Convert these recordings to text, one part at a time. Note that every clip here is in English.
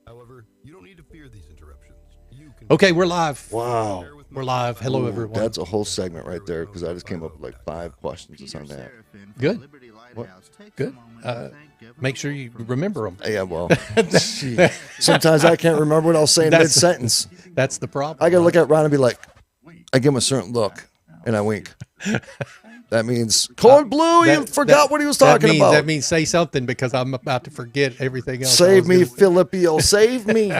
However, you don't need to fear these interruptions. Okay, we're live. Wow. We're live. Hello, everyone. That's a whole segment right there because I just came up with like 5 questions just on that. Good. What? Good. Make sure you remember them. Yeah, well, sometimes I can't remember what I was saying mid-sentence. That's the problem. I got to look at Ron and be like, I give him a certain look and I wink. That means cold blue. You forgot what he was talking about. That means say something because I'm about to forget everything else. Save me, Filipio. Save me.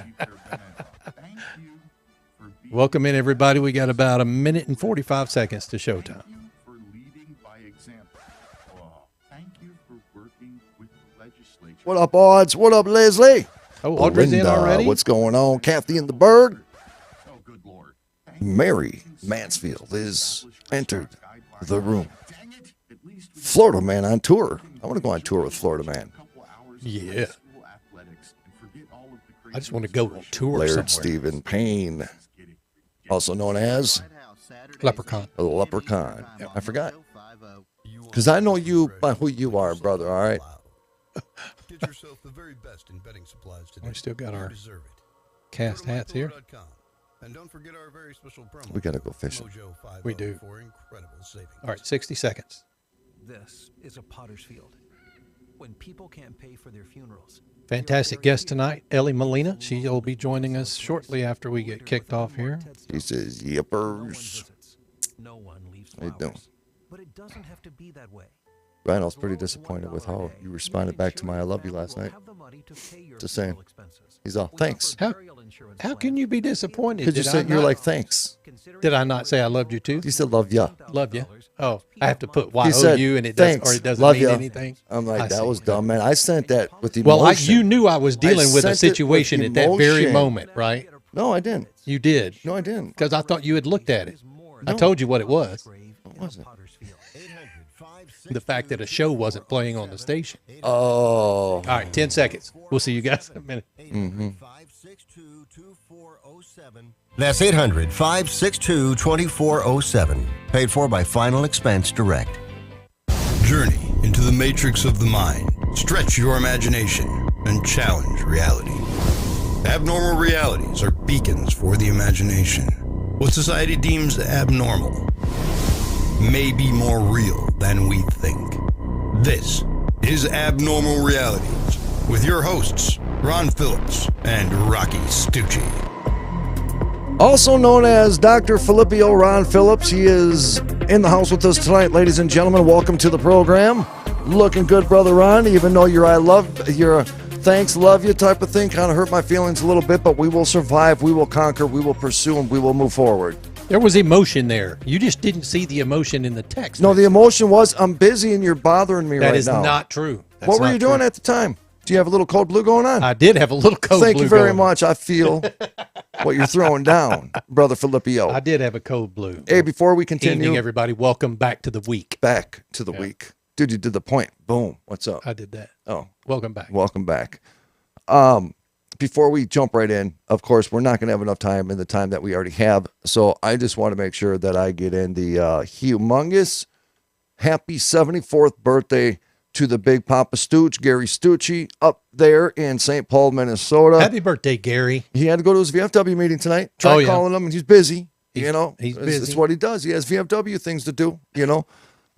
Welcome in, everybody. We got about 1 minute and 45 seconds to showtime. What up, Odds? What up, Leslie? Oh, Audrey's in already? What's going on? Kathy in the Berg. Mary Mansfield is entered the room. Florida Man on tour. I want to go on tour with Florida Man. Yeah. I just want to go on tour Laird somewhere. Stephen Payne, also known as Leprechaun. a leprechaun. I forgot. Because I know you by who you are, brother, all right? Get yourself the very best in bedding supplies today. We still got our You deserve it. cast hats here. And don't forget our very special promo. We got to go fishing. We do. For incredible savings. All right, 60 seconds. This is a potter's field. When people can't pay for their funerals. Fantastic guest tonight, Elly Molina. She will be joining us shortly after we get kicked off here. He says, yippers. No one leaves How you doing? flowers. But it doesn't have to be that way. Ryan, I was pretty disappointed with how you responded back to my I love you last night. Just saying. He's all, thanks. How can you be disappointed? Because you Did I said you're not- like, thanks. Did I not say I loved you too? You said love ya. Love you. Oh, I have to put He said, Y-O-U and it doesn't, thanks. or it doesn't Love mean ya. anything. I'm like, I that see. was dumb, man. I sent that with emotion. Well, you knew I was dealing with a sent it with situation at that very emotion. moment, right? No, I didn't. You did. No, I didn't. Because I thought you had looked at it. I No. told you what it was. What was it? The fact that a show wasn't playing on the station. Oh. All right, 10 seconds. We'll see you guys in a minute. Mm-hmm. That's 800-562-2407. Paid for by Final Expense Direct. Journey into the matrix of the mind. Stretch your imagination and challenge reality. Abnormal realities are beacons for the imagination. What society deems abnormal may be more real than we think. This is Abnormal Realities with your hosts, Ron Phillips and Rocky Stucci. Also known as Dr. Filipio Ron Phillips. He is in the house with us tonight, ladies and gentlemen. Welcome to the program. Looking good, Brother Ron, even though your thanks, love you type of thing kind of hurt my feelings a little bit, but we will survive, we will conquer, we will pursue, and we will move forward. There was emotion there. You just didn't see the emotion in the text. No, the emotion was, I'm busy and you're bothering me right now. That is not true. That's What were not you doing true. at the time? Do you have a little cold blue going on? I did have a little cold Thank blue you very going. much. I feel what you're throwing down, Brother Filipio. I did have a cold blue. Hey, before we continue, Evening, everybody. Welcome back to the week. back to the week. Dude, you did the point. Boom. What's up? I did that. Oh, Welcome back. welcome back. Before we jump right in, of course, we're not going to have enough time in the time that we already have. So I just want to make sure that I get in the humongous happy 74th birthday to the big Papa Stooch, Gary Stucci, up there in St. Paul, Minnesota. Happy birthday, Gary. He had to go to his VFW meeting tonight. Tried Oh, yeah. calling him, and he's busy. He's It's busy. what he does. He has VFW things to do,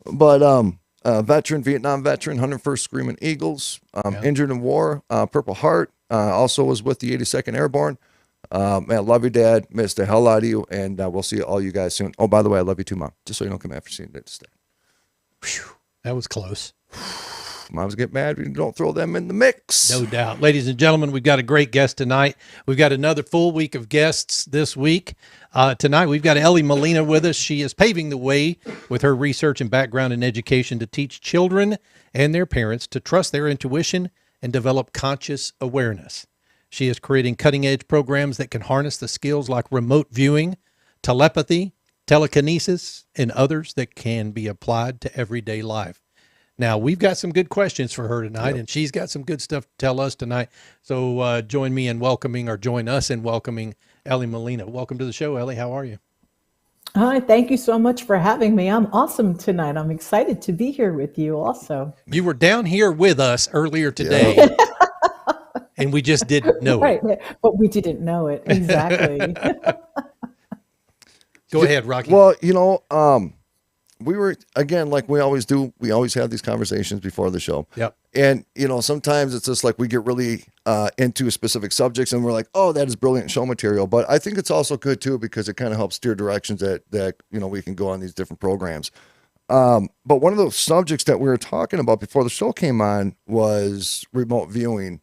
But veteran, Vietnam veteran, 101st Screaming Eagles, injured in war, Purple Heart, also was with the 82nd Airborne. Man, love you, Dad. Miss the hell out of you, and we'll see all you guys soon. Oh, by the way, I love you too, Mom. Just so you don't come after seeing it. That was close. Moms get mad when you don't throw them in the mix. No doubt. Ladies and gentlemen, we've got a great guest tonight. We've got another full week of guests this week. Tonight, we've got Elly Molina with us. She is paving the way with her research and background in education to teach children and their parents to trust their intuition and develop conscious awareness. She is creating cutting-edge programs that can harness the skills like remote viewing, telepathy, telekinesis, and others that can be applied to everyday life. Now, we've got some good questions for her tonight, and she's got some good stuff to tell us tonight. So join me in welcoming, or join us in welcoming, Elly Molina. Welcome to the show, Elly. How are you? Hi, thank you so much for having me. I'm awesome tonight. I'm excited to be here with you also. You were down here with us earlier today, and we just didn't know Right, it. but we didn't know it. Exactly. Go ahead, Rocky. Well, we were, again, like we always do, we always have these conversations before the show. Yep. And, sometimes it's just like we get really into specific subjects and we're like, oh, that is brilliant show material. But I think it's also good too, because it kind of helps steer directions that we can go on these different programs. But one of those subjects that we were talking about before the show came on was remote viewing.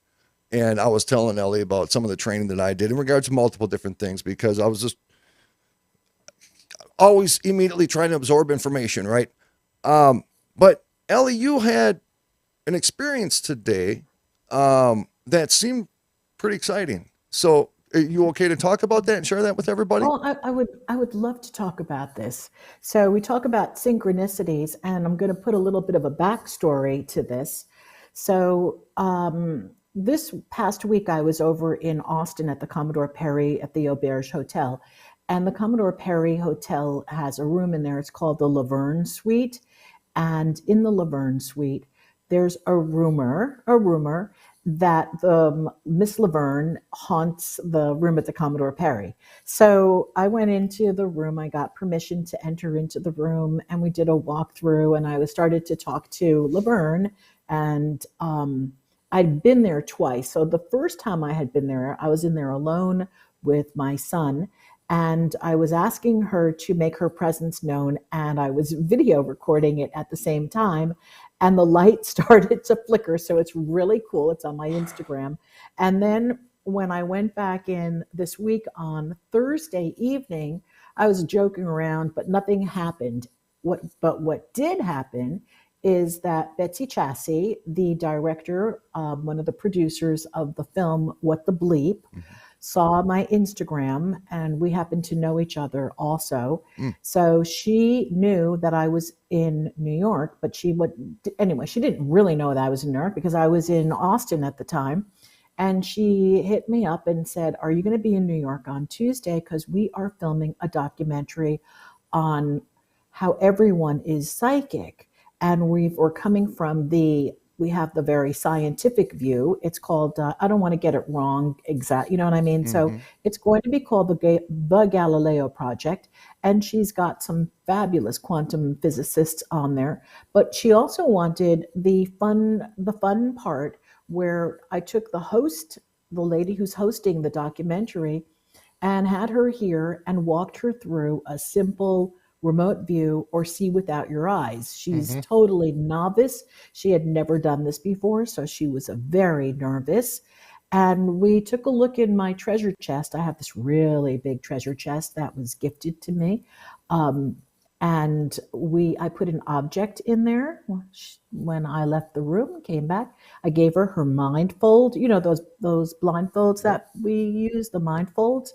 And I was telling Ellie about some of the training that I did in regards to multiple different things, because I was just always immediately trying to absorb information, right? But Ellie, you had an experience today that seemed pretty exciting. So are you okay to talk about that and share that with everybody? Well, I would love to talk about this. So we talk about synchronicities, and I'm going to put a little bit of a backstory to this. So this past week, I was over in Austin at the Commodore Perry at the Auberge Hotel. And the Commodore Perry Hotel has a room in there. It's called the Laverne Suite. And in the Laverne Suite, there's a rumor that the Miss Laverne haunts the room at the Commodore Perry. So I went into the room. I got permission to enter into the room, and we did a walkthrough. And I started to talk to Laverne, and I'd been there twice. So the first time I had been there, I was in there alone with my son. And I was asking her to make her presence known, and I was video recording it at the same time. And the light started to flicker. So it's really cool. It's on my Instagram. And then when I went back in this week on Thursday evening, I was joking around, but nothing happened. But what did happen is that Betsy Chassey, the director, one of the producers of the film What the Bleep, saw my Instagram, and we happen to know each other also. So she knew that I was in New York, but she didn't really know that I was in New York because I was in Austin at the time. And she hit me up and said, are you going to be in New York on Tuesday? Because we are filming a documentary on how everyone is psychic. And we're coming from we have the very scientific view. It's called, I don't want to get it wrong exact, you know what I mean? So it's going to be called the Galileo Project. And she's got some fabulous quantum physicists on there. But she also wanted the fun part where I took the lady who's hosting the documentary, and had her here and walked her through a simple remote view or see without your eyes. She's totally novice. She had never done this before, so she was very nervous. And we took a look in my treasure chest. I have this really big treasure chest that was gifted to me. And I put an object in there when I left the room, came back. I gave her mindfold, those blindfolds that we use, the mindfolds.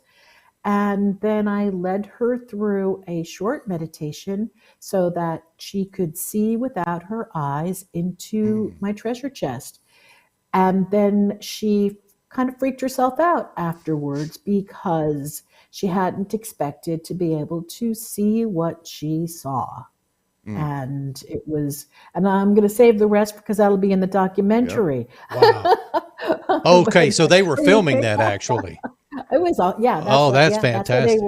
And then I led her through a short meditation so that she could see without her eyes into my treasure chest. And then she kind of freaked herself out afterwards because she hadn't expected to be able to see what she saw. And I'm going to save the rest because that'll be in the documentary. Wow. Okay, so they were filming that actually. It was all, yeah. That's fantastic.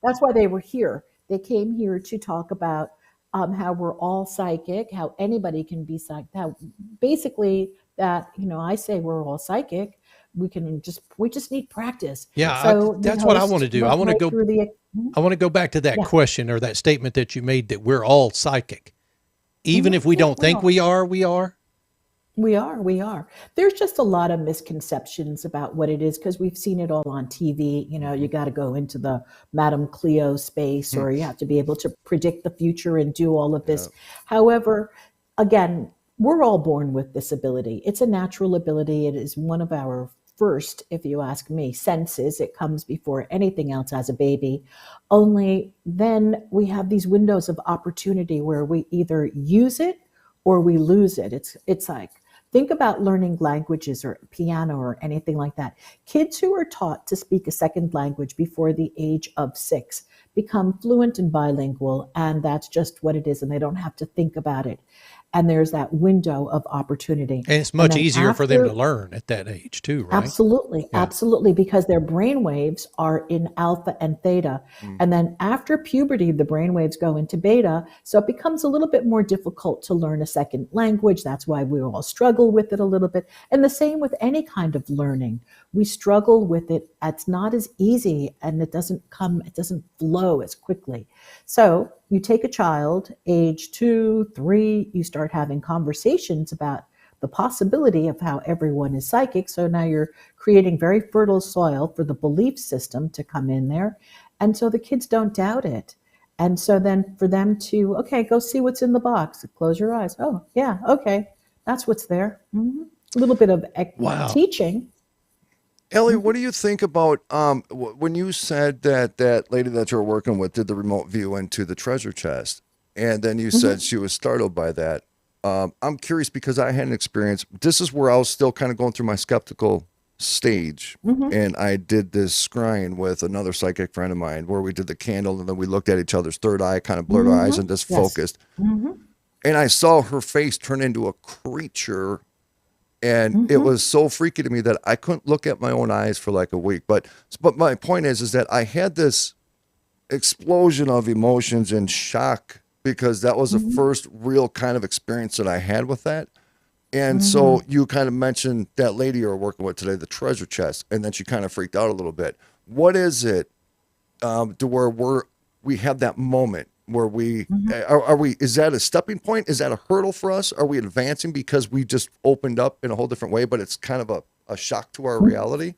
That's why they were here. They came here to talk about how we're all psychic, how anybody can be psychic. How basically that, I say we're all psychic. We just need practice. Yeah, so that's what I want to do. I want to go back to that question or that statement that you made that we're all psychic. Even if we don't think we are, we are. We are. There's just a lot of misconceptions about what it is because we've seen it all on TV. You got to go into the Madame Cleo space, or you have to be able to predict the future and do all of this. However, again, we're all born with this ability. It's a natural ability. It is one of our first, if you ask me, senses. It comes before anything else as a baby. Only then we have these windows of opportunity where we either use it or we lose it. It's like, think about learning languages or piano or anything like that. Kids who are taught to speak a second language before the age of 6 become fluent and bilingual, and that's just what it is, and they don't have to think about it. and there's that window of opportunity. And it's much then easier for them after- to learn at that age too, right? Absolutely, Yeah. absolutely, because their brain waves are in alpha and theta. And then after puberty, the brain waves go into beta. So it becomes a little bit more difficult to learn a second language. That's why we all struggle with it a little bit. And the same with any kind of learning. We struggle with it. It's not as easy, and it doesn't flow as quickly. So you take a child, age 2, 3, you start having conversations about the possibility of how everyone is psychic. So now you're creating very fertile soil for the belief system to come in there. And so the kids don't doubt it. And so then for them to, okay, go see what's in the box. Close your eyes. Oh, yeah, okay. That's what's there. A little bit of teaching. Elly, what do you think about when you said that lady that you're working with did the remote view into the treasure chest, and then you said she was startled by that? I'm curious because I had an experience. This is where I was still kind of going through my skeptical stage, and I did this scrying with another psychic friend of mine where we did the candle, and then we looked at each other's third eye, kind of blurred our eyes and just focused. And I saw her face turn into a creature, and it was so freaky to me that I couldn't look at my own eyes for like a week. But my point is that I had this explosion of emotions and shock because that was the first real kind of experience that I had with that. And so you kind of mentioned that lady you're working with today, the treasure chest, and then she kind of freaked out a little bit. What is it to where we have that moment where we are we? Is that a stepping point? Is that a hurdle for us? Are we advancing because we just opened up in a whole different way, but it's kind of a shock to our reality?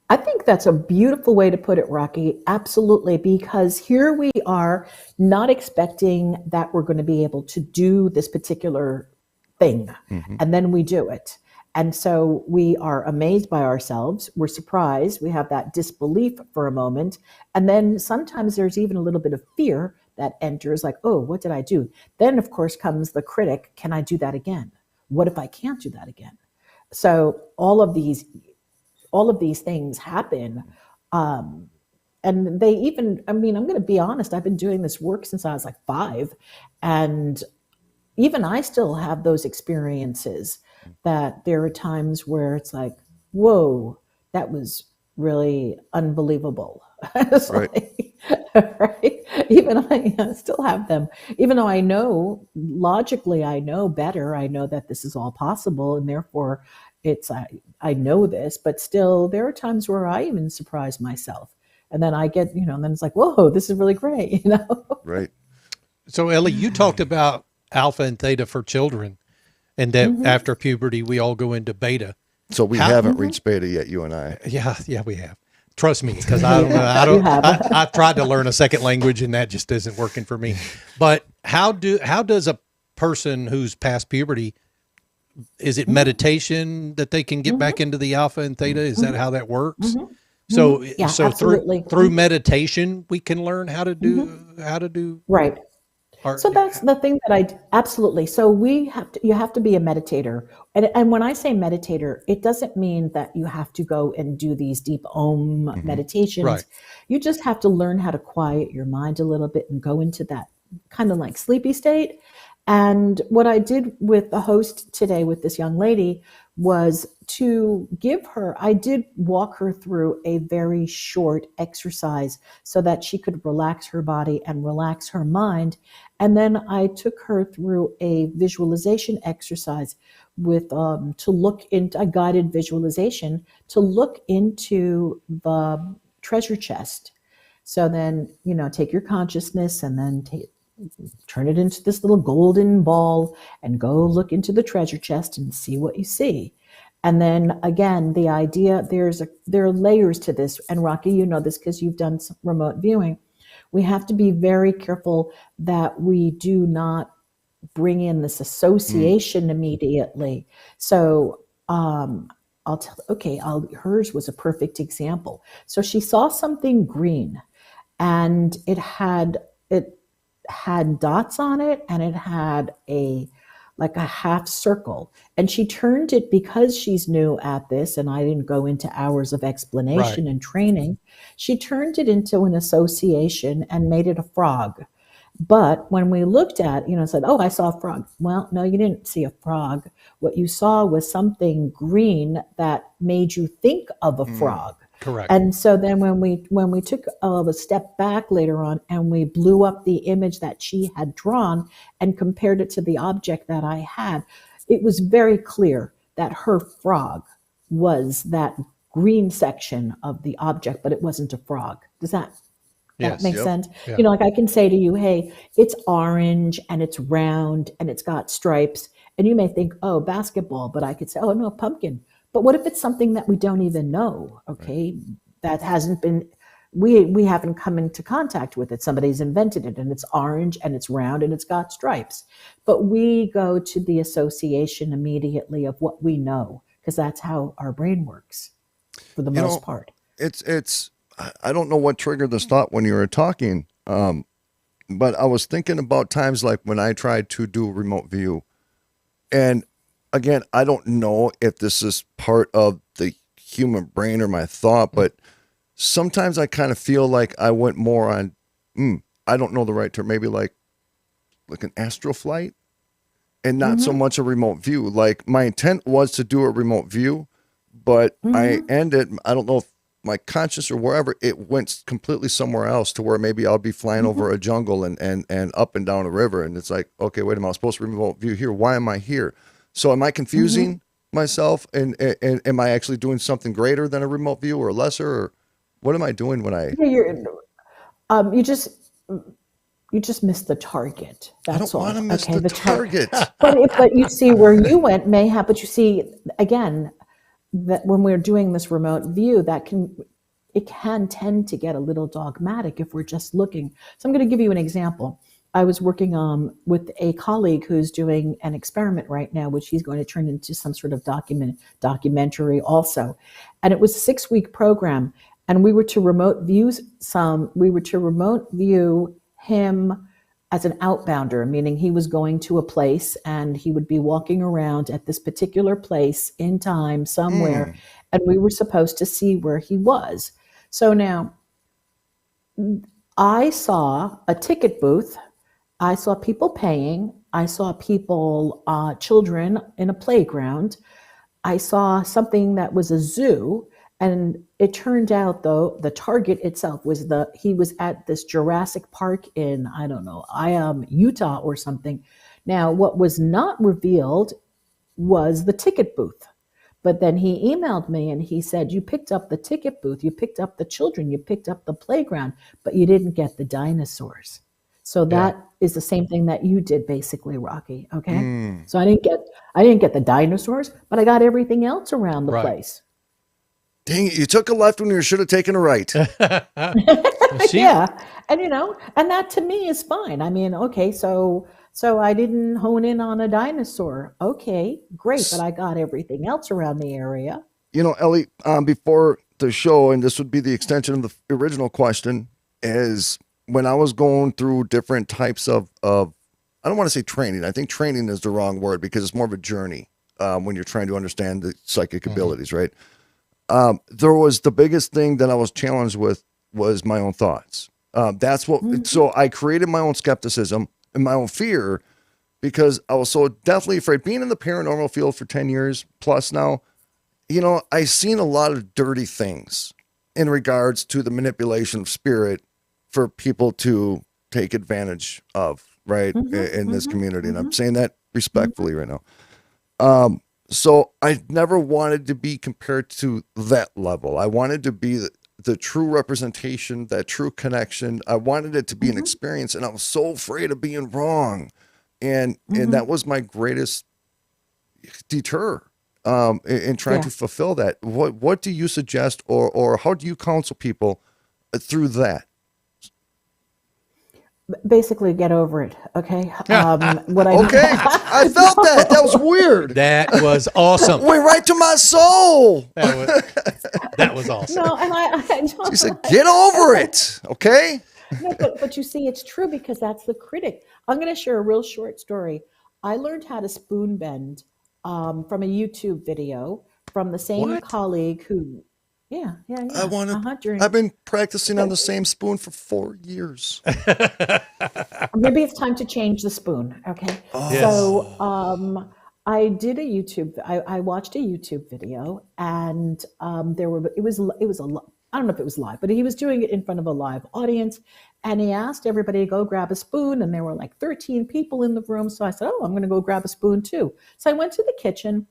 I think that's a beautiful way to put it, Rocky. Absolutely, because here we are not expecting that we're going to be able to do this particular thing, and then we do it. And so we are amazed by ourselves. We're surprised. We have that disbelief for a moment. And then sometimes there's even a little bit of fear that enters, like, oh, what did I do? Then, of course, comes the critic. Can I do that again? What if I can't do that again? So all of these things happen. And they even, I'm going to be honest, I've been doing this work since I was like 5. And even I still have those experiences that there are times where it's like, whoa, that was really unbelievable. It's right. Right? Even I still have them. Even though I know, logically, I know better. I know that this is all possible, and therefore I know this, but still there are times where I even surprise myself. And then I get, and then it's like, whoa, this is really great, Right. So Elly, you talked about alpha and theta for children, and that after puberty, we all go into beta. So we haven't reached beta yet, you and I. Yeah, we have. Trust me, because I don't know. I've tried to learn a second language, and that just isn't working for me. But how does a person who's past puberty, is it meditation that they can get back into the alpha and theta? Is that how that works? So through meditation, we can learn how to do right. So that's the thing that absolutely. So you have to be a meditator. And when I say meditator, it doesn't mean that you have to go and do these deep Om meditations. Right. You just have to learn how to quiet your mind a little bit and go into that kind of like sleepy state. And what I did with the host today with this young lady was I did walk her through a very short exercise so that she could relax her body and relax her mind. And then I took her through a visualization exercise with to look into a guided visualization to look into the treasure chest. So then, take your consciousness and then turn it into this little golden ball and go look into the treasure chest and see what you see. And then again, the idea, there are layers to this. And Rocky, you know this because you've done some remote viewing. We have to be very careful that we do not bring in this association immediately. So hers was a perfect example. So she saw something green, and it had dots on it, and it had a half circle, and she turned it, because she's new at this, and I didn't go into hours of explanation and training, she turned it into an association and made it a frog. But when we looked at, said, oh, I saw a frog. Well, no, you didn't see a frog. What you saw was something green that made you think of a frog. Correct. And so then when we took a step back later on and we blew up the image that she had drawn and compared it to the object that I had, it was very clear that her frog was that green section of the object, but it wasn't a frog. Does that Yes. make sense? Yeah. Like I can say to you, hey, it's orange and it's round and it's got stripes. And you may think, oh, basketball, but I could say, oh, no, pumpkin. But what if it's something that we don't even know? Okay, right. That hasn't been, we haven't come into contact with it. Somebody's invented it and it's orange and it's round and it's got stripes. But we go to the association immediately of what we know, because that's how our brain works for the most part. It's I don't know what triggered this thought when you were talking, but I was thinking about times like when I tried to do remote view. And again, I don't know if this is part of the human brain or my thought, but sometimes I kind of feel like I went more on, I don't know the right term, maybe like an astral flight and not so much a remote view. Like my intent was to do a remote view, but I don't know if my conscious or wherever, it went completely somewhere else to where maybe I'll be flying over a jungle and up and down a river. And it's like, okay, wait a minute, I was supposed to remote view here. Why am I here? So am I confusing myself and am I actually doing something greater than a remote view or lesser, or what am I doing when I... You just missed the target. That's all. I don't want to miss the target. But you see where you went may have, but you see, again, that when we're doing this remote view, it can tend to get a little dogmatic if we're just looking. So I'm going to give you an example. I was working with a colleague who's doing an experiment right now, which he's going to turn into some sort of documentary also. And it was a 6-week program. And we were to remote view him as an outbounder, meaning he was going to a place and he would be walking around at this particular place in time somewhere. And we were supposed to see where he was. So now I saw a ticket booth. I saw people paying. I saw people, children in a playground. I saw something that was a zoo. And it turned out, though, the target itself was he was at this Jurassic Park in, I don't know, Utah or something. Now, what was not revealed was the ticket booth. But then he emailed me and he said, you picked up the ticket booth, you picked up the children, you picked up the playground, but you didn't get the dinosaurs. So that is the same thing that you did, basically, Rocky. Okay. So I didn't get the dinosaurs, but I got everything else around the place. Dang it, you took a left when you should have taken a right. Yeah. And, and that to me is fine. I mean, okay, so I didn't hone in on a dinosaur. Okay, great. But I got everything else around the area. Ellie, before the show, and this would be the extension of the original question, is when I was going through different types of I don't want to say training. I think training is the wrong word because it's more of a journey when you're trying to understand the psychic abilities, right? There was the biggest thing that I was challenged with was my own thoughts. That's what, so I created my own skepticism and my own fear because I was so deathly afraid. Being in the paranormal field for 10 years plus now, I've seen a lot of dirty things in regards to the manipulation of spirit for people to take advantage of, right, in this community. And I'm saying that respectfully right now. So I never wanted to be compared to that level. I wanted to be the true representation, that true connection. I wanted it to be an experience, and I was so afraid of being wrong. And that was my greatest deter in trying to fulfill that. What do you suggest or how do you counsel people through that? Basically, get over it. Okay. Okay. I felt that. That was weird. That was awesome. Went right to my soul. That was awesome. No, and I She said, get over it. Okay. No, but you see, it's true because that's the critic. I'm going to share a real short story. I learned how to spoon bend from a YouTube video from the same colleague who Yeah, yeah, I yeah. want to. During, I've been practicing on the same spoon for 4 years. maybe it's time to change the spoon. Okay. Yes. So I did a YouTube. I watched a YouTube video, and it was I don't know if it was live, but he was doing it in front of a live audience, and he asked everybody to go grab a spoon, and there were like 13 people in the room. So I said, "Oh, I'm going to go grab a spoon too." So I went to the kitchen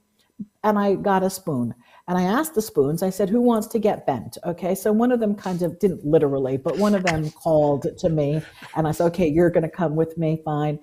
and I got a spoon. And I asked the spoons, I said, who wants to get bent? Okay. So one of them kind of didn't literally, but one of them called to me. And I said, okay, you're going to come with me. Fine.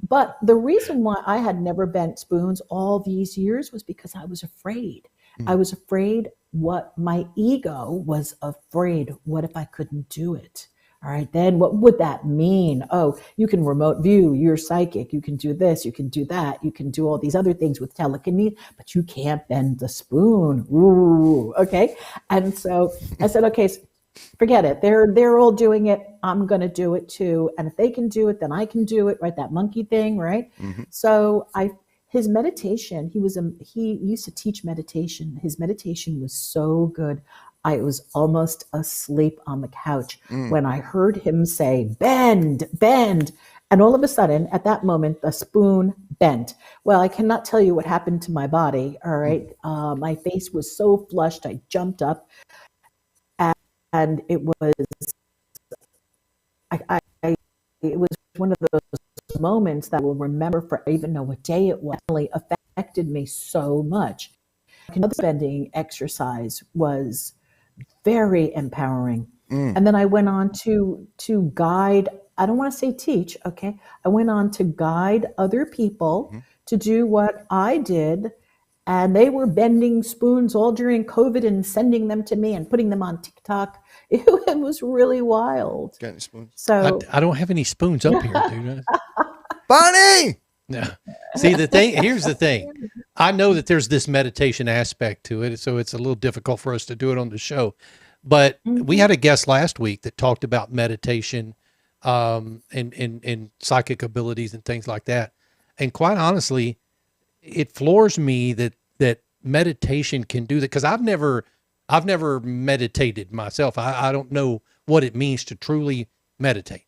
But the reason why I had never bent spoons all these years was because I was afraid. I was afraid what my ego was afraid. What if I couldn't do it? All right, then what would that mean? Oh, you can remote view, you're psychic, you can do this, you can do that, you can do all these other things with telekinesis, but you can't bend the spoon. Ooh, okay. And so I said, okay, forget it. They're all doing it. I'm going to do it too. And if they can do it, then I can do it, right? That monkey thing, right? So his meditation, he used to teach meditation. His meditation was so good. I was almost asleep on the couch when I heard him say, bend, bend. And all of a sudden, at that moment, the spoon bent. Well, I cannot tell you what happened to my body. All right. My face was so flushed. I jumped up, and it was, it was one of those moments that I will remember for, I even know what day it was. It really affected me so much. Another bending exercise was very empowering. And then I went on to guide, I don't want to say teach, okay? I went on to guide other people to do what I did, and they were bending spoons all during COVID and sending them to me and putting them on TikTok. It was really wild. Got any spoons? So I don't have any spoons up here, dude. Bonnie! No. See, here's the thing. I know that there's this meditation aspect to it, so it's a little difficult for us to do it on the show. But we had a guest last week that talked about meditation and psychic abilities and things like that. And quite honestly, it floors me that meditation can do that, because I've never meditated myself. I don't know what it means to truly meditate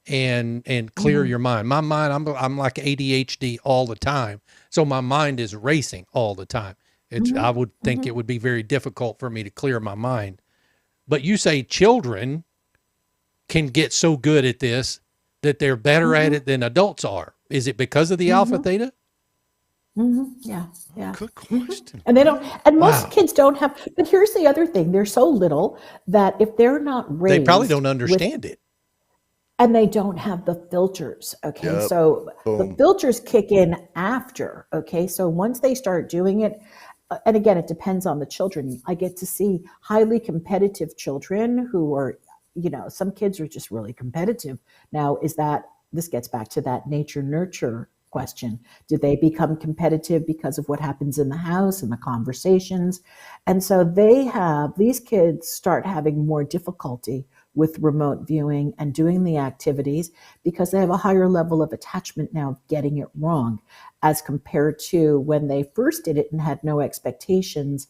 and clear your mind. My mind, I'm like ADHD all the time. So my mind is racing all the time. I would think it would be very difficult for me to clear my mind. But you say children can get so good at this that they're better at it than adults are. Is it because of the alpha theta? Yeah. Good question. And they don't, and most kids don't have, but here's the other thing. They're so little that if they're not raised, They probably don't understand it. and they don't have the filters. Okay. Yep. So the Boom. filters kick in after. Okay. So once they start doing it, and again, it depends on the children. I get to see highly competitive children who are, some kids are just really competitive. Now, this gets back to that nature nurture question. Do they become competitive because of what happens in the house and the conversations? And so these kids start having more difficulty with remote viewing and doing the activities because they have a higher level of attachment now of getting it wrong, as compared to when they first did it and had no expectations,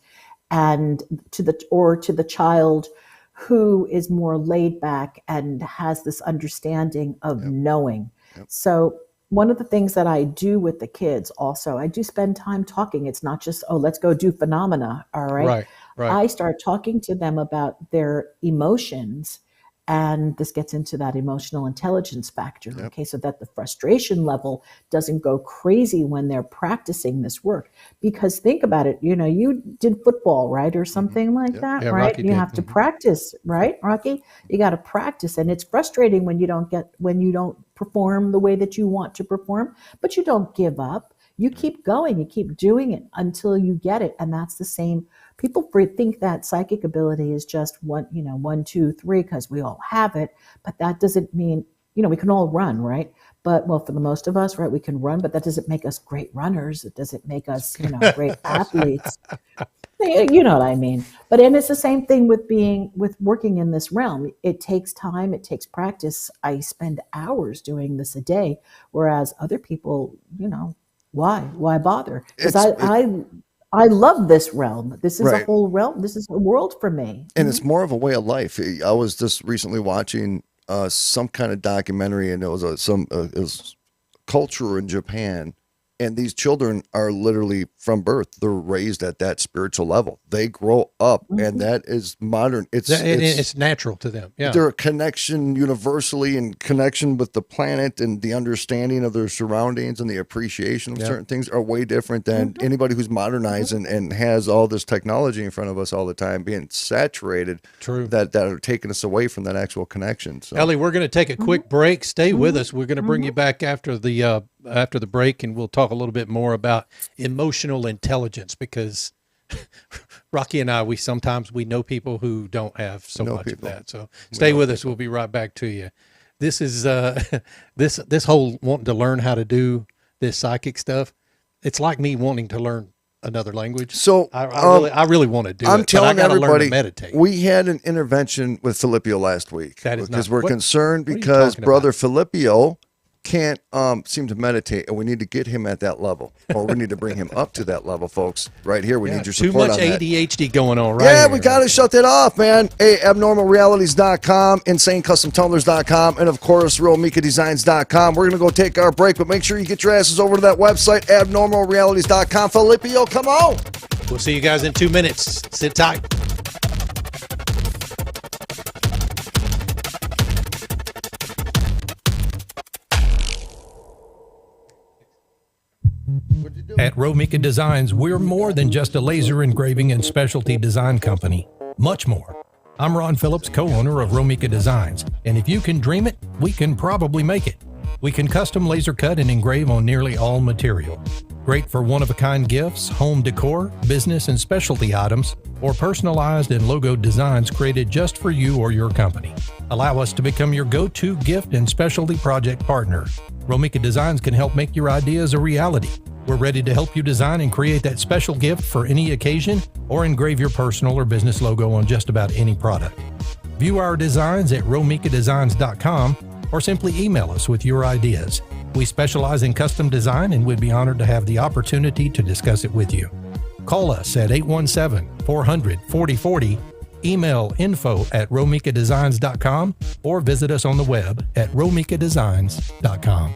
and to the child who is more laid back and has this understanding of knowing. So one of the things that I do with the kids also, I do spend time talking. It's not just, let's go do phenomena. All right. Right. I start talking to them about their emotions. And this gets into that emotional intelligence factor, okay, so that the frustration level doesn't go crazy when they're practicing this work. Because think about it, you did football, right, or something like that, right? Rocky You did. have to practice, right, Rocky? You got to practice, and it's frustrating when you don't perform the way that you want to perform, but you don't give up. You keep going, you keep doing it until you get it, and that's the same. People think that psychic ability is just 1, 2, 3, because we all have it, but that doesn't mean, we can all run, right? But for the most of us, right, we can run, but that doesn't make us great runners. It doesn't make us, great athletes. You know what I mean? And it's the same thing with working in this realm. It takes time, it takes practice. I spend hours doing this a day, whereas other people, why bother? Because I love this realm. This is a Right. whole realm. This is a world for me. And it's more of a way of life. I was just recently watching some kind of documentary, and it was it was culture in Japan, and these children are literally from birth. They're raised at that spiritual level. They grow up, and that is modern. It's natural to them. Yeah. Their connection universally and connection with the planet and the understanding of their surroundings and the appreciation of certain things are way different than anybody who's modernized and has all this technology in front of us all the time being saturated. True. That are taking us away from that actual connection. So. Ellie, we're going to take a quick break. Stay with us. We're going to bring you back after the break, and we'll talk a little bit more about emotional intelligence, because Rocky and I, we know people who don't have so much of that. So stay with us. We'll be right back to you. This is this whole wanting to learn how to do this psychic stuff. It's like me wanting to learn another language. So I really want to do I'm it. telling but I gotta everybody, learn to meditate. we had an intervention with Filippo last week. That is because not- we're what- concerned what are you because talking Brother about? Filippo can't seem to meditate, and we need to get him at that level, or we need to bring him up to that level, folks. Right here, we need your Too support much on that. ADHD going on right Yeah, here. we got to shut that off, man. Hey, abnormalrealities.com, insanecustomtumblers.com, and of course, realmikadesigns.com. We're going to go take our break, but make sure you get your asses over to that website, abnormalrealities.com. Filippo, come on. We'll see you guys in 2 minutes. Sit tight. At Romika Designs, we're more than just a laser engraving and specialty design company. Much more. I'm Ron Phillips, co-owner of Romika Designs, and if you can dream it, we can probably make it. We can custom laser cut and engrave on nearly all material. Great for one-of-a-kind gifts, home decor, business and specialty items, or personalized and logoed designs created just for you or your company. Allow us to become your go-to gift and specialty project partner. Romika Designs can help make your ideas a reality. We're ready to help you design and create that special gift for any occasion, or engrave your personal or business logo on just about any product. View our designs at romikadesigns.com, or simply email us with your ideas. We specialize in custom design, and we'd be honored to have the opportunity to discuss it with you. Call us at 817-400-4040, email info@romikadesigns.com, or visit us on the web at romikadesigns.com.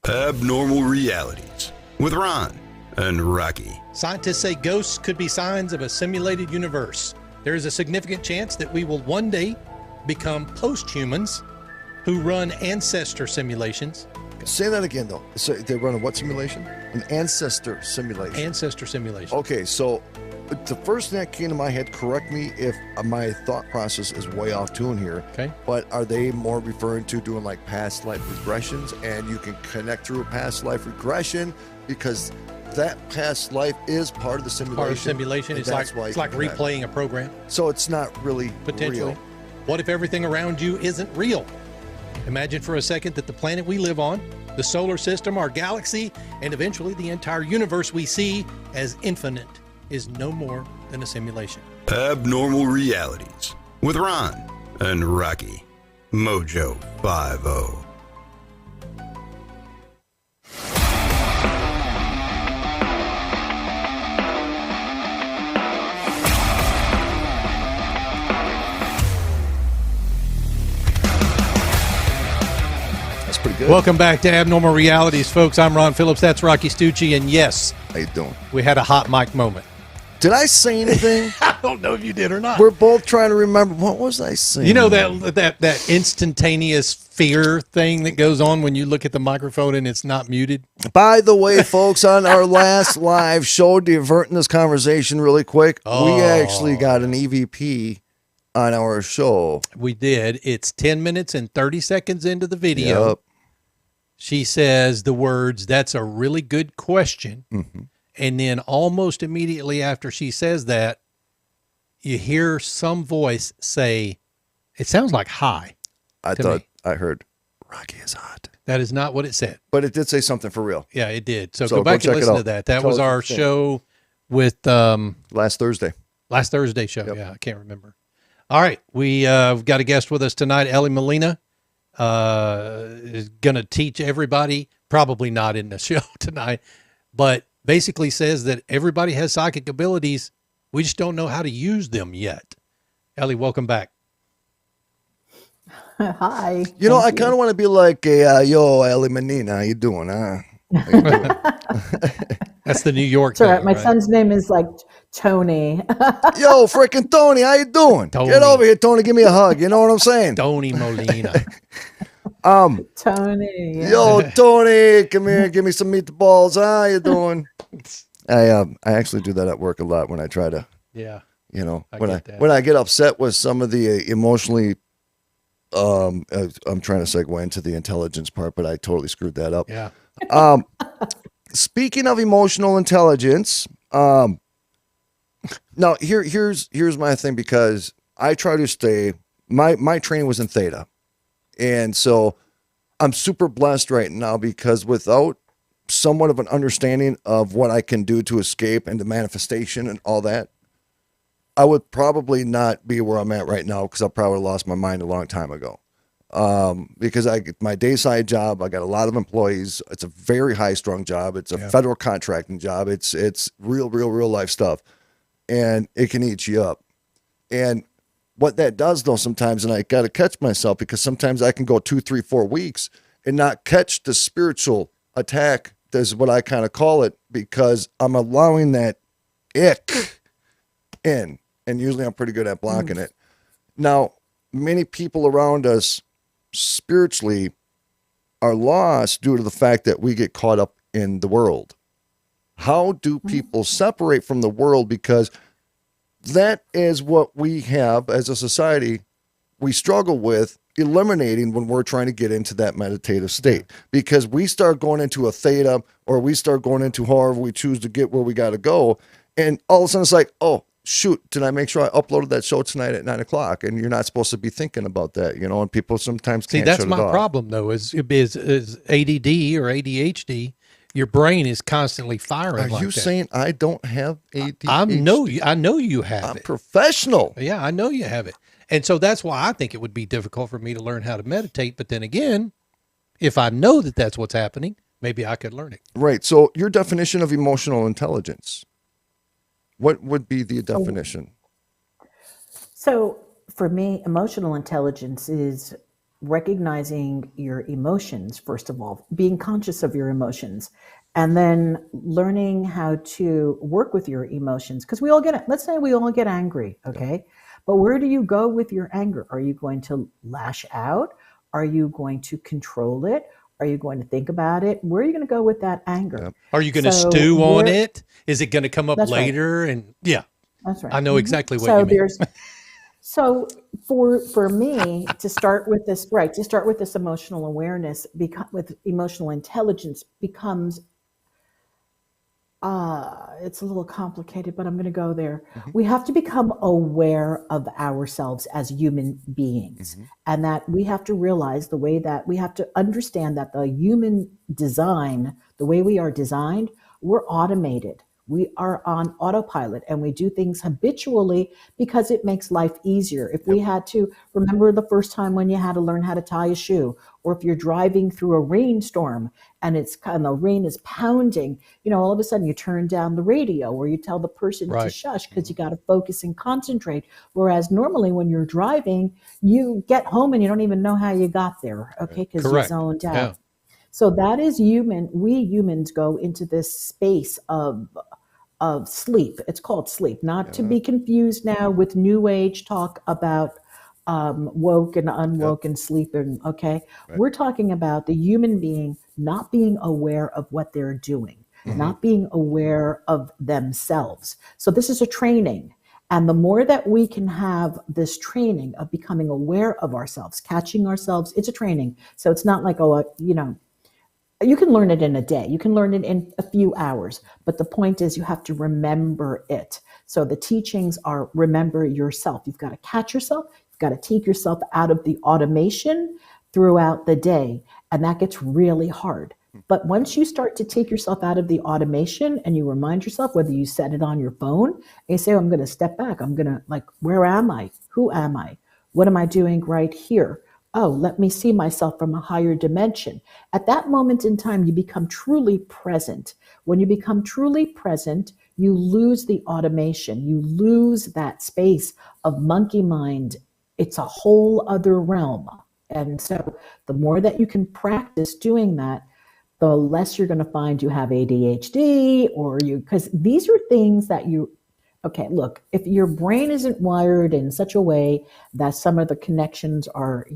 Abnormal Realities with Ron and Rocky. Scientists say ghosts could be signs of a simulated universe. There is a significant chance that we will one day become post-humans who run ancestor simulations. Say that again, though. So they run a what simulation? An ancestor simulation. Ancestor simulation. Okay, so the first thing that came to my head, correct me if my thought process is way off tune here. Okay. But are they more referring to doing like past life regressions, and you can connect through a past life regression because that past life is part of the simulation? Part of the simulation. and It's that's why like you can connect. replaying a program. So it's not really Potentially. real. What if everything around you isn't real? Imagine for a second that the planet we live on, the solar system, our galaxy, and eventually the entire universe we see as infinite is no more than a simulation. Abnormal Realities with Ron and Rocky. Mojo 50. That's pretty good. Welcome back to Abnormal Realities, folks. I'm Ron Phillips. That's Rocky Stucci. And yes, How you doing? we had a hot mic moment. Did I say anything? I don't know if you did or not. We're both trying to remember. What was I saying? You know that instantaneous fear thing that goes on when you look at the microphone and it's not muted? By the way, folks, on our last live show, diverting this conversation really quick, we actually got an EVP on our show. We did. It's 10 minutes and 30 seconds into the video. Yep. She says the words, "That's a really good question." Mm-hmm. And then almost immediately after she says that, you hear some voice say, it sounds like hi. I to thought me. I heard Rocky is hot. That is not what it said. But it did say something for real. Yeah, it did. So So go back go and check it listen to out. that. That Tell was us our what you think. show with Last Thursday. last Thursday show. Yep. Yeah, I can't remember. All right. We've got a guest with us tonight, Elly Molina. Is going to teach everybody, probably not in the show tonight, but basically says that everybody has psychic abilities. We just don't know how to use them yet. Elly, welcome back. Hi. You know, I Thank kind of want to be like, yo, Elly Molina, how you doing? Huh? How you doing? That's the New York It's all right. thing, My right? son's name is like Tony. Yo, freaking Tony, how you doing? Tony. Get over here, Tony. Give me a hug. You know what I'm saying? Tony Molina. Tony. Yeah. Yo, Tony, come here. Give me some meatballs. How you doing? I actually do that at work a lot when I try to, Yeah. you know, I when get that. when I get upset with some of the emotionally. I'm trying to segue into the intelligence part, but I totally screwed that up. Yeah. Speaking of emotional intelligence, now here's my thing, because I try to stay. My training was in theta, and so I'm super blessed right now, because without somewhat of an understanding of what I can do to escape and the manifestation and all that, I would probably not be where I'm at right now, because I probably lost my mind a long time ago. Because I get my day side job, I got a lot of employees. It's a very high strung job. It's a federal contracting job. It's real life stuff, and it can eat you up. And what that does though sometimes, and I got to catch myself, because sometimes I can go 2, 3, 4 weeks and not catch the spiritual attack. That's what I kind of call it, because I'm allowing that ick in. And usually I'm pretty good at blocking it. Now, many people around us spiritually are lost due to the fact that we get caught up in the world. How do people separate from the world? Because that is what we have as a society. We struggle with eliminating when we're trying to get into that meditative state, because we start going into a theta, or we start going into however we choose to get where we got to go. And all of a sudden it's like, oh, shoot, did I make sure I uploaded that show tonight at 9:00? And you're not supposed to be thinking about that, you know, and people sometimes can't. See, that's shut my it off. problem though, is ADD or ADHD. Your brain is constantly firing. Are like you that. saying I don't have ADHD? I know you have I'm it. professional. Yeah, I know you have it. And so that's why I think it would be difficult for me to learn how to meditate. But then again, if I know that that's what's happening, maybe I could learn it. Right. So your definition of emotional intelligence, what would be the definition? So for me, emotional intelligence is recognizing your emotions, first of all, being conscious of your emotions, and then learning how to work with your emotions. Because we all get, let's say we all get angry, okay? But where do you go with your anger? Are you going to lash out? Are you going to control it? Are you going to think about it? Where are you going to go with that anger? Are you going to So stew on where- it? Is it going to come up That's right. later? And yeah, That's right. I know exactly what So you mean. there's, so for me to start with this, right, to start with this emotional awareness, with emotional intelligence becomes, it's a little complicated, but I'm going to go there. We have to become aware of ourselves as human beings, and that we have to realize the way that we have to understand that the human design, the way we are designed, we're automated. We are on autopilot, and we do things habitually because it makes life easier. If we had to remember the first time when you had to learn how to tie a shoe, or if you're driving through a rainstorm and the rain is pounding, you know, all of a sudden you turn down the radio, or you tell the person to Right. shush because you got to focus and concentrate. Whereas normally when you're driving, you get home and you don't even know how you got there, okay, because you're Correct. zoned out. Yeah. So that is human. We humans go into this space of sleep. It's called sleep, not to be confused now with new age talk about woke and unwoke and sleeping. Okay. We're talking about the human being not being aware of what they're doing, not being aware of themselves. So this is a training. And the more that we can have this training of becoming aware of ourselves, catching ourselves, it's a training. So it's not like, oh, you know, you can learn it in a day. You can learn it in a few hours. But the point is you have to remember it. So the teachings are remember yourself. You've got to catch yourself. You've got to take yourself out of the automation throughout the day. And that gets really hard. But once you start to take yourself out of the automation and you remind yourself, whether you set it on your phone and you say, oh, I'm going to step back. I'm going to, like, where am I? Who am I? What am I doing right here? oh, let me see myself from a higher dimension. At that moment in time, you become truly present. When you become truly present, you lose the automation. You lose that space of monkey mind. It's a whole other realm. And so the more that you can practice doing that, the less you're going to find you have ADHD or because these are things that okay, look, if your brain isn't wired in such a way that some of the connections are,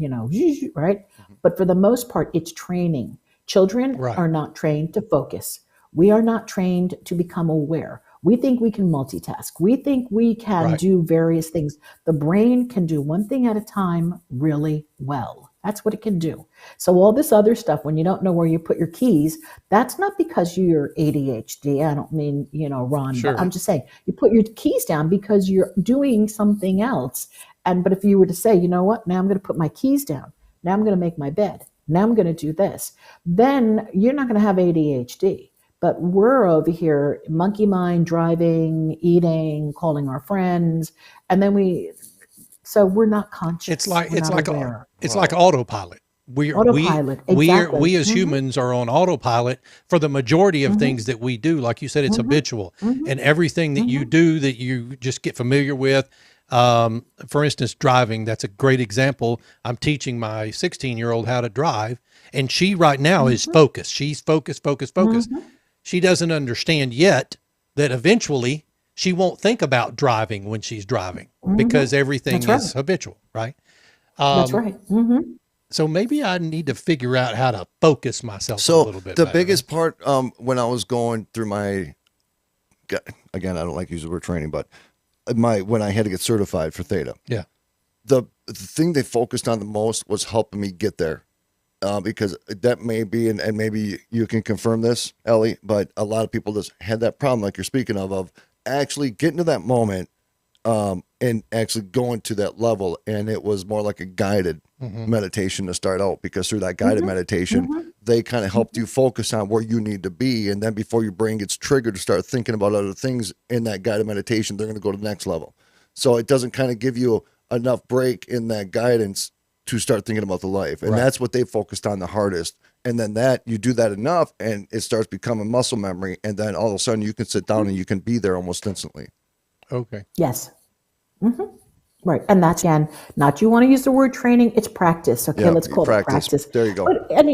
right? But for the most part, it's training. Children are not trained to focus. We are not trained to become aware. We think we can multitask. We think we can do various things. The brain can do one thing at a time really well. That's what it can do. So all this other stuff, when you don't know where you put your keys, that's not because you're ADHD. I don't mean, Ron, but I'm just saying you put your keys down because you're doing something else. But if you were to say, you know what, now I'm going to put my keys down. Now I'm going to make my bed. Now I'm going to do this. Then you're not going to have ADHD. But we're over here, monkey mind, driving, eating, calling our friends. And then so we're not conscious. It's like autopilot. We as humans are on autopilot for the majority of things that we do. Like you said, it's habitual, and everything that you do that you just get familiar with. For instance, driving, that's a great example. I'm teaching my 16-year-old how to drive, and she right now is focused. She's focused. She doesn't understand yet that eventually she won't think about driving when she's driving because everything is habitual, right? That's right. So maybe I need to figure out how to focus myself a little bit. The biggest part, when I was going through again, I don't like using the word training, but when I had to get certified for Theta, the thing they focused on the most was helping me get there. Because that may be, and maybe you can confirm this, Ellie, but a lot of people just had that problem like you're speaking of actually getting to that moment and actually going to that level. And it was more like a guided meditation to start out, because through that guided meditation, they kind of helped you focus on where you need to be. And then before your brain gets triggered to start thinking about other things in that guided meditation, they're going to go to the next level. So it doesn't kind of give you enough break in that guidance to start thinking about the life. And that's what they focused on the hardest. And then you do that enough and it starts becoming muscle memory. And then all of a sudden you can sit down and you can be there almost instantly. Okay. Yes. Right. And that's, again, not you want to use the word training, it's practice. Okay, let's call it practice. There you go. And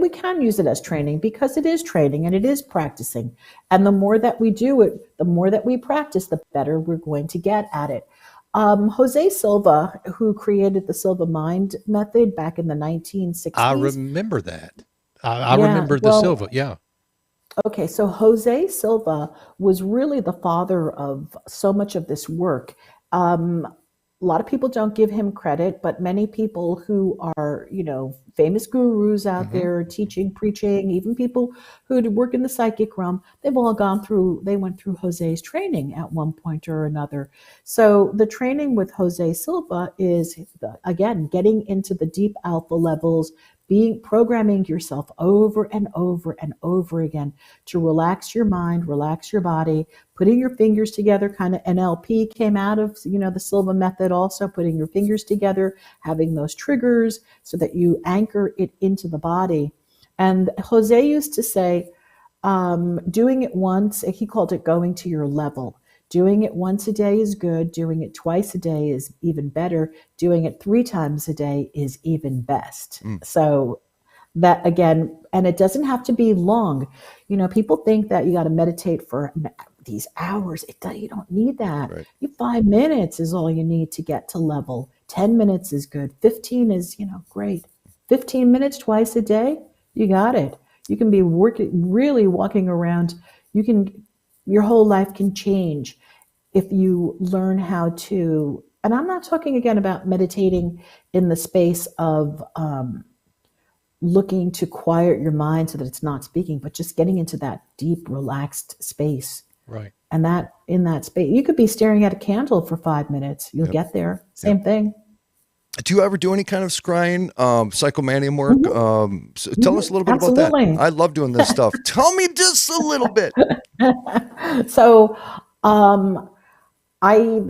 we can use it as training, because it is training and it is practicing. And the more that we do it, the more that we practice, the better we're going to get at it. Jose Silva, who created the Silva Mind method back in the 1960s. I remember that. I remember the Silva. Yeah. Okay. So Jose Silva was really the father of so much of this work. A lot of people don't give him credit, but many people who are, famous gurus out there teaching, preaching, even people who work in the psychic realm, they went through Jose's training at one point or another. So the training with Jose Silva is, again, getting into the deep alpha levels, programming yourself over and over and over again to relax your mind, relax your body, putting your fingers together. Kind of NLP came out of, the Silva method, also putting your fingers together, having those triggers so that you anchor it into the body. And Jose used to say, doing it once, he called it going to your level. Doing it once a day is good. Doing it twice a day is even better. Doing it 3 times a day is even best. So that, again, and it doesn't have to be long. People think that you got to meditate for these hours. You don't need that. Right. 5 minutes is all you need to get to level. 10 minutes is good. 15 is, great. 15 minutes twice a day, you got it. You can be really walking around. Your whole life can change if you learn how to, and I'm not talking again about meditating in the space of looking to quiet your mind so that it's not speaking, but just getting into that deep, relaxed space. Right. And that in that space, you could be staring at a candle for 5 minutes. You'll get there. Same thing. Do you ever do any kind of scrying, psychomanium work? So tell us a little bit about that. I love doing this stuff. Tell me just a little bit. So I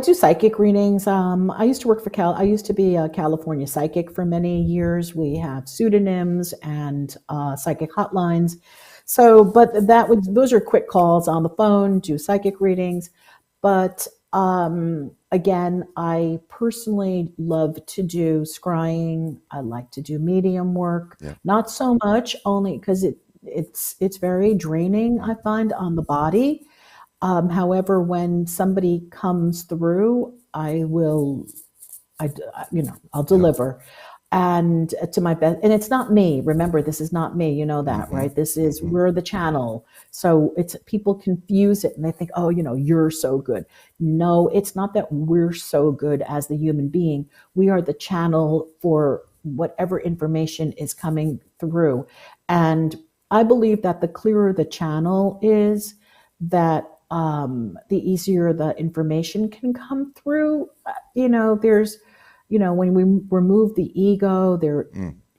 do psychic readings. I used to work for I used to be a California psychic for many years. We have pseudonyms and psychic hotlines. So, but those are quick calls on the phone, do psychic readings. But again, I personally love to do scrying. I like to do medium work. Yeah. Not so much, only because it's very draining, I find, on the body. However, when somebody comes through, I'll deliver, and to my best. And it's not me. Remember, this is not me. You know that, right? This is we're the channel. So it's people confuse it and they think, oh, you're so good. No, it's not that we're so good as the human being. We are the channel for whatever information is coming through, and I believe that the clearer the channel is, that the easier the information can come through. There's, when we remove the ego,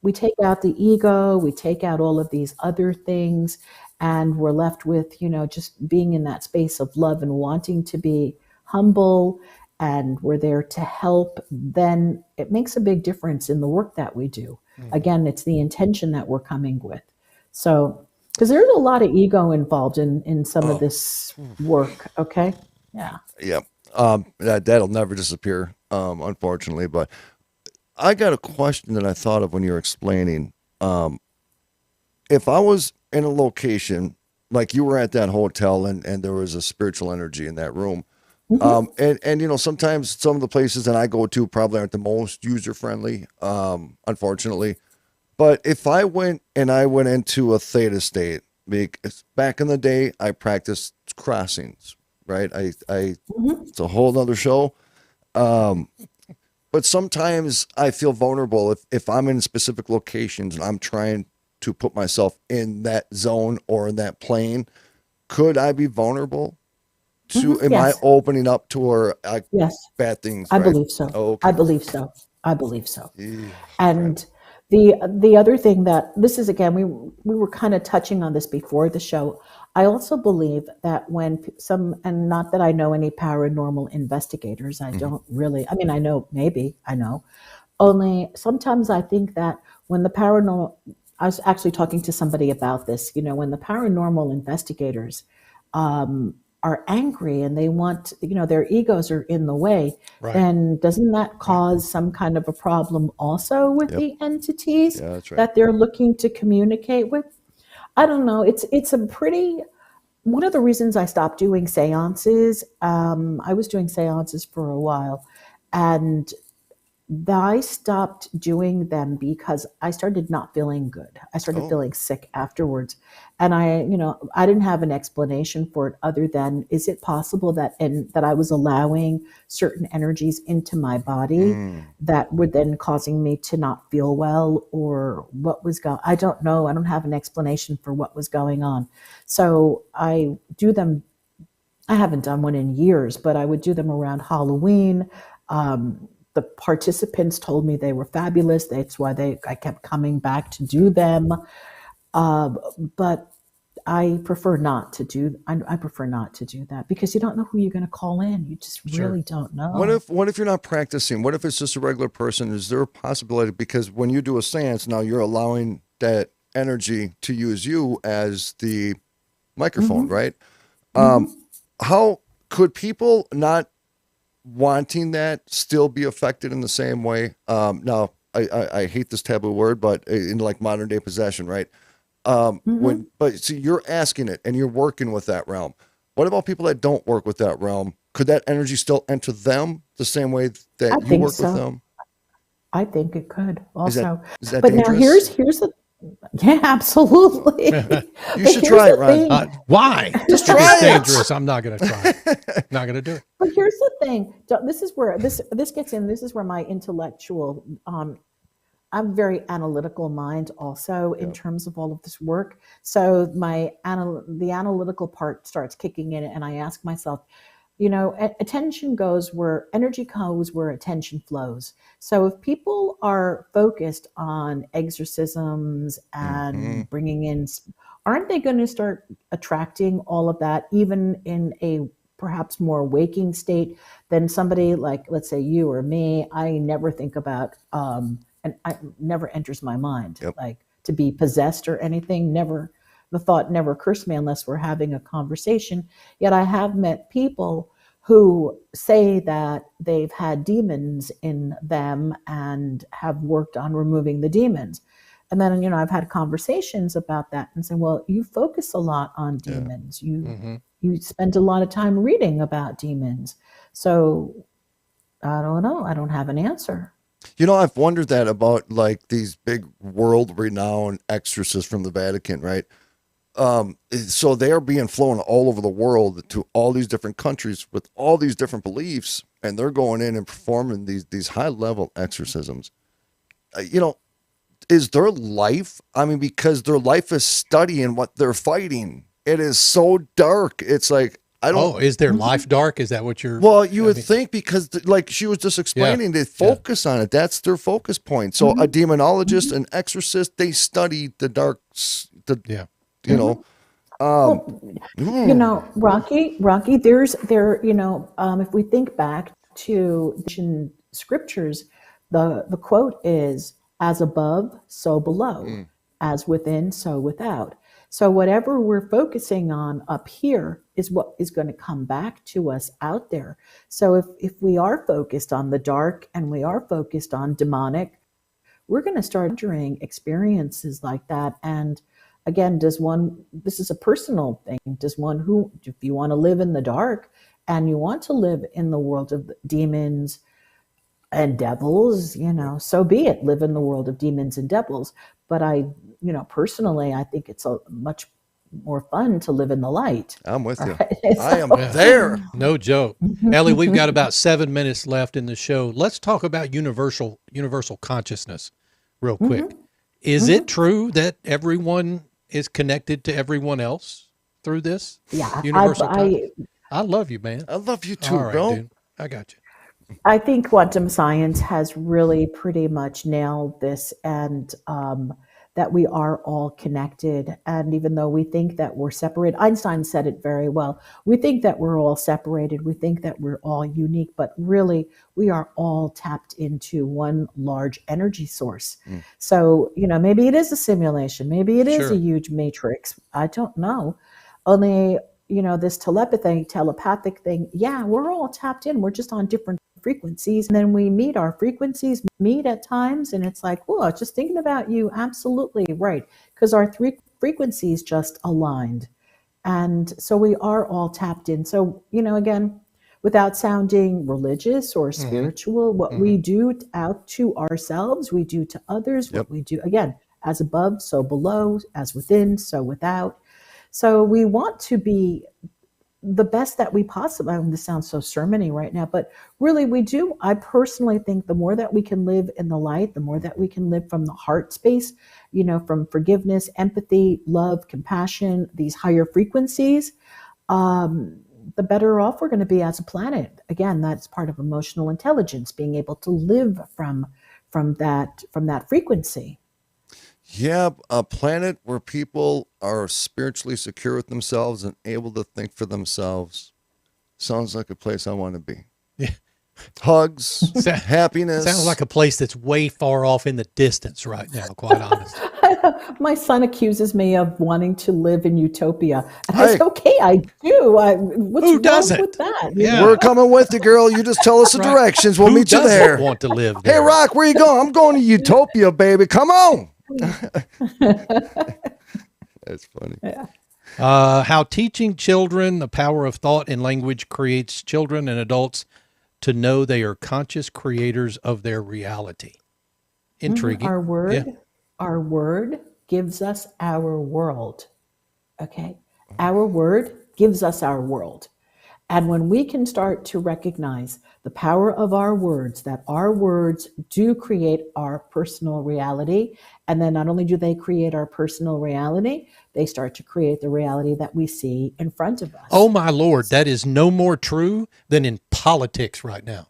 we take out the ego, we take out all of these other things, and we're left with, just being in that space of love and wanting to be humble, and we're there to help. Then it makes a big difference in the work that we do. Again, it's the intention that we're coming with. So, because there's a lot of ego involved in some of this work. Okay. Yeah. Yeah. That'll never disappear, unfortunately. But I got a question that I thought of when you were explaining. If I was in a location like you were at that hotel and there was a spiritual energy in that room, and sometimes some of the places that I go to probably aren't the most user friendly, unfortunately. But if I went into a theta state, because back in the day, I practiced crossings, right? It's a whole nother show. But sometimes I feel vulnerable if I'm in specific locations and I'm trying to put myself in that zone or in that plane. Could I be vulnerable to, am I opening up to her bad things? I right? believe so. Okay. I believe so. I believe so. Yeah, And the other thing that this is, again, we were kind of touching on this before the show. I also believe that when and not that I know any paranormal investigators, I don't really, I mean, I know, only sometimes I think that when the paranormal, I was actually talking to somebody about this, when the paranormal investigators are angry and they want, their egos are in the way, then doesn't that cause some kind of a problem also with the entities that they're looking to communicate with? I don't know. It's a pretty, one of the reasons I stopped doing seances, I was doing seances for a while, and I stopped doing them because I started not feeling good. I started feeling sick afterwards. And I didn't have an explanation for it other than, is it possible that I was allowing certain energies into my body that were then causing me to not feel well, or what was going, I don't know. I don't have an explanation for what was going on. So I do them. I haven't done one in years, but I would do them around Halloween. The participants told me they were fabulous. That's why I kept coming back to do them. But I prefer not to do. I prefer not to do that because you don't know who you're going to call in. You just really don't know. What if you're not practicing? What if it's just a regular person? Is there a possibility? Because when you do a seance, now you're allowing that energy to use you as the microphone, right? How could people not wanting that still be affected in the same way? Now, I hate this taboo word, but in like modern day possession, right? But see, you're asking it and you're working with that realm. What about people that don't work with that realm? Could that energy still enter them the same way that you work with them? I think it could also. Is that but dangerous? now here's the, absolutely. You should try it, Ron. Why? Just try it's it. dangerous. I'm not going to try it. Not going to do it. But here's the thing. This is where this gets in. This is where my intellectual, I'm very analytical mind also in terms of all of this work. So the analytical part starts kicking in, and I ask myself, attention goes where energy goes, where attention flows. So if people are focused on exorcisms and bringing in, aren't they going to start attracting all of that, even in a perhaps more waking state than somebody like, let's say you or me. I never think about, and I never enters my mind, like to be possessed or anything. Never, the thought never occurs to me unless we're having a conversation. Yet I have met people who say that they've had demons in them and have worked on removing the demons. And then, I've had conversations about that and saying, well, you focus a lot on demons. You spend a lot of time reading about demons. So I don't know. I don't have an answer. I've wondered that about like these big world renowned exorcists from the Vatican, right? So they are being flown all over the world to all these different countries with all these different beliefs, and they're going in and performing these high level exorcisms. Is their life? I mean, because their life is studying what they're fighting. It is so dark. It's like, I don't. Oh, is their life dark? Is that what you're? Well, you would think, because like she was just explaining, they focus on it. That's their focus point. So a demonologist, an exorcist, they study the dark. Rocky, if we think back to ancient scriptures, the quote is, as above, so below, as within, so without. So whatever we're focusing on up here is what is going to come back to us out there. So if we are focused on the dark and we are focused on demonic, we're going to start entering experiences like that. And again, this is a personal thing. If you want to live in the dark and you want to live in the world of demons and devils, so be it. Live in the world of demons and devils. But personally, I think it's a much more fun to live in the light. I'm with you. Right? I am there. No joke. Ellie, we've got about 7 minutes left in the show. Let's talk about universal consciousness real quick. Is it true that everyone is connected to everyone else through this? Yeah. I love you, man. I love you too, All right, bro. dude. I got you. I think quantum science has really pretty much nailed this, and that we are all connected. And even though we think that we're separated, Einstein said it very well. We think that we're all separated. We think that we're all unique, but really we are all tapped into one large energy source. So, maybe it is a simulation. Maybe it is a huge matrix. I don't know. Only, this telepathic thing. Yeah, we're all tapped in. We're just on different frequencies, and then our frequencies meet at times, and it's like, oh, just thinking about you. Absolutely right, because our three frequencies just aligned, and so we are all tapped in. So again, without sounding religious or spiritual, what we do out to ourselves, we do to others. What we do, again, as above, so below, as within, so without. So we want to be the best that we possibly, this sounds so sermon-y right now, but really we do. I personally think the more that we can live in the light, the more that we can live from the heart space, from forgiveness, empathy, love, compassion, these higher frequencies, the better off we're going to be as a planet. Again, that's part of emotional intelligence, being able to live from that frequency. Yeah, a planet where people are spiritually secure with themselves and able to think for themselves sounds like a place I want to be. Yeah. Hugs, happiness. Sounds like a place that's way far off in the distance right now, quite honestly. My son accuses me of wanting to live in utopia. And I said, okay, I do. What's Who wrong doesn't? with that? Yeah. We're coming with you, girl. You just tell us the directions. We'll meet you there. Who want to live Hey, there? Rock, where you going? I'm going to utopia, baby. Come on. That's funny. Yeah. How teaching children the power of thought and language creates children and adults to know they are conscious creators of their reality. Intriguing. Our word gives us our world. Okay? Our word gives us our world. And when we can start to recognize the power of our words, that our words do create our personal reality, and then not only do they create our personal reality, they start to create the reality that we see in front of us. Oh my Lord, that is no more true than in politics right now.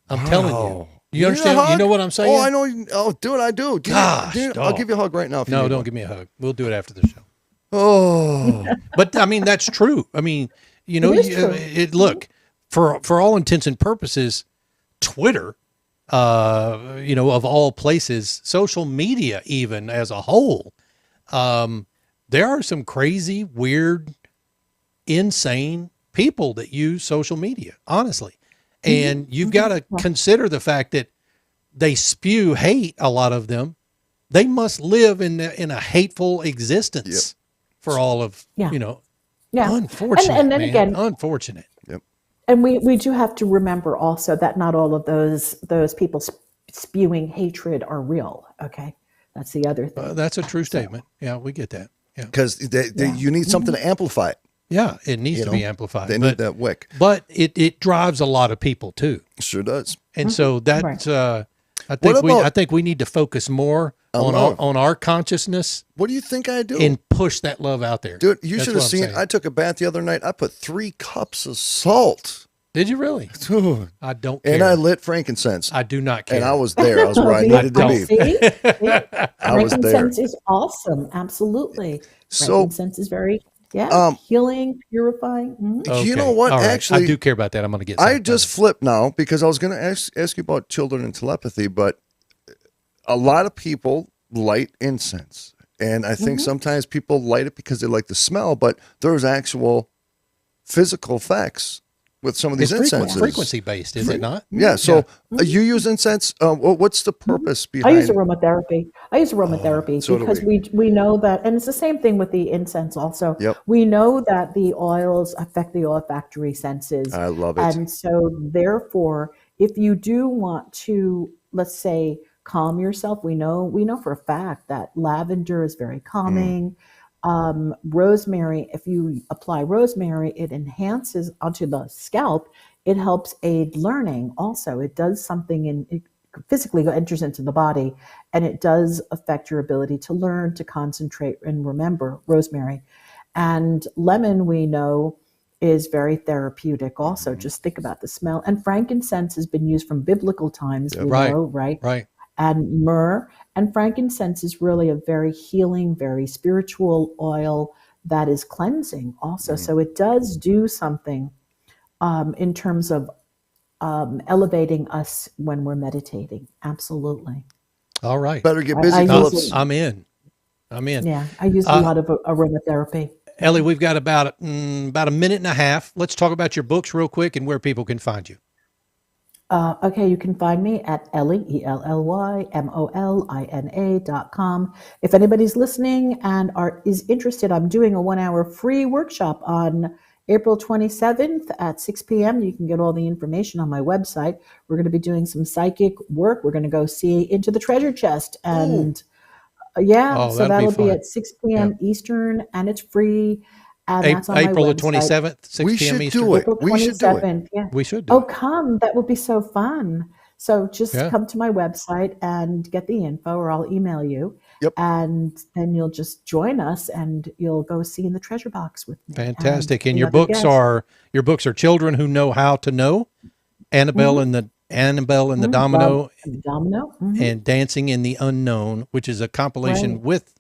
I'm telling you. You understand? You know what I'm saying? Oh, I know. Oh, dude, I do. Gosh, I'll give you a hug right now. If no, you need don't one. give me a hug. We'll do it after the show. Oh, But I mean, that's true. I mean, You know, It is true. look, for all intents and purposes, Twitter, of all places, social media, even as a whole, there are some crazy, weird, insane people that use social media, honestly. And you've got to consider the fact that they spew hate, a lot of them. They must live in a hateful existence for all of, unfortunate, and then man, again, unfortunate. and we do have to remember also that not all of those people spewing hatred are real. Okay. That's the other thing. That's a true statement. Yeah, we get that. Yeah. Because you need something to amplify it. Yeah, it needs to be amplified. They need that wick. But it drives a lot of people too. Sure does. And so that's I think we need to focus more on our consciousness. What do you think I do? And push that love out there. Dude, you should have seen, I took a bath the other night. I put 3 cups of salt. Did you really? Dude. I don't care. And I lit frankincense. I do not care. And I was there. I was where I needed to be. See? I was there. Frankincense is awesome. Absolutely. So, frankincense is very healing, purifying. Mm-hmm. Okay. You know what? All right. Actually, I do care about that. I'm going to get I just flipped now because I was going to ask you about children and telepathy, but a lot of people light incense. And I think sometimes people light it because they like the smell, but there's actual physical effects with some of these incenses. Frequency based, is it not? Yeah. So you use incense. What's the purpose behind? I use aromatherapy. Because we know that, and it's the same thing with the incense also. Yep. We know that the oils affect the olfactory senses. I love it. And so therefore, if you do want to, let's say, calm yourself, we know for a fact that lavender is very calming. Rosemary, if you apply rosemary, it enhances onto the scalp. It helps aid learning. Also, it does something it physically enters into the body, and it does affect your ability to learn, to concentrate, and remember. Rosemary and lemon, we know, is very therapeutic. Also, just think about the smell. And frankincense has been used from biblical times. We know, right? And myrrh and frankincense is really a very healing, very spiritual oil that is cleansing also. So it does do something in terms of elevating us when we're meditating. Absolutely. All right. Better get busy, Phillips. I'm in. Yeah, I use a lot of aromatherapy. Ellie, we've got about a minute and a half. Let's talk about your books real quick and where people can find you. Okay, you can find me at Elly, ELLYMOLINA.com. If anybody's listening and is interested, I'm doing a 1-hour free workshop on April 27th at 6 p.m. You can get all the information on my website. We're going to be doing some psychic work. We're going to go see into the treasure chest. And so that'll be at 6 p.m. Eastern, and it's free. And that's on April my the 27th, 6 p.m. Eastern. We should do it. Yeah. We should do it. Come. That would be so fun. So just come to my website and get the info, or I'll email you. Yep. And then you'll just join us, and you'll go see in the treasure box with me. Fantastic. And your books are Children Who Know How to Know, Annabelle and the Domino, and Dancing in the Unknown, which is a compilation with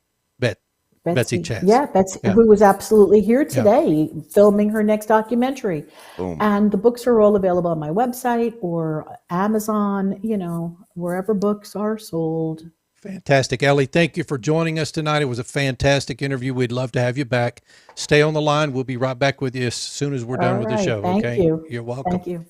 Betsy Chess. Yeah, Betsy, who was absolutely here today, filming her next documentary. Boom. And the books are all available on my website or Amazon, wherever books are sold. Fantastic. Ellie, thank you for joining us tonight. It was a fantastic interview. We'd love to have you back. Stay on the line. We'll be right back with you as soon as we're done with the show. Thank you. You're welcome. Thank you.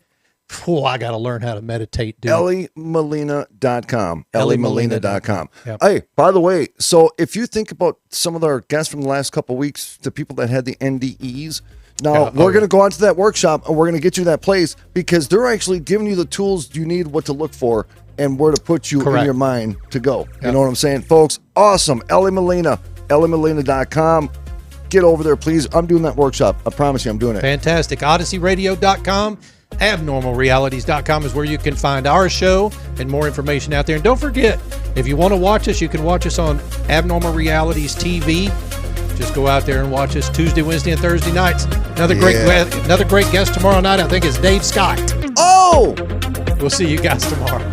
Oh, I got to learn how to meditate, dude. EllyMolina.com. EllyMolina.com. Yep. Hey, by the way, so if you think about some of our guests from the last couple of weeks, the people that had the NDEs, now we're going to go on to that workshop and we're going to get you that place because they're actually giving you the tools you need, what to look for, and where to put you in your mind to go. Yep. You know what I'm saying? Folks, awesome. Elly Molina, EllyMolina.com. Get over there, please. I'm doing that workshop. I promise you I'm doing it. Fantastic. OdysseyRadio.com. AbnormalRealities.com is where you can find our show and more information out there. And don't forget, if you want to watch us, you can watch us on Abnormal Realities TV. Just go out there and watch us Tuesday, Wednesday, and Thursday nights. Another great guest tomorrow night, I think, is Dave Scott. Oh! We'll see you guys tomorrow.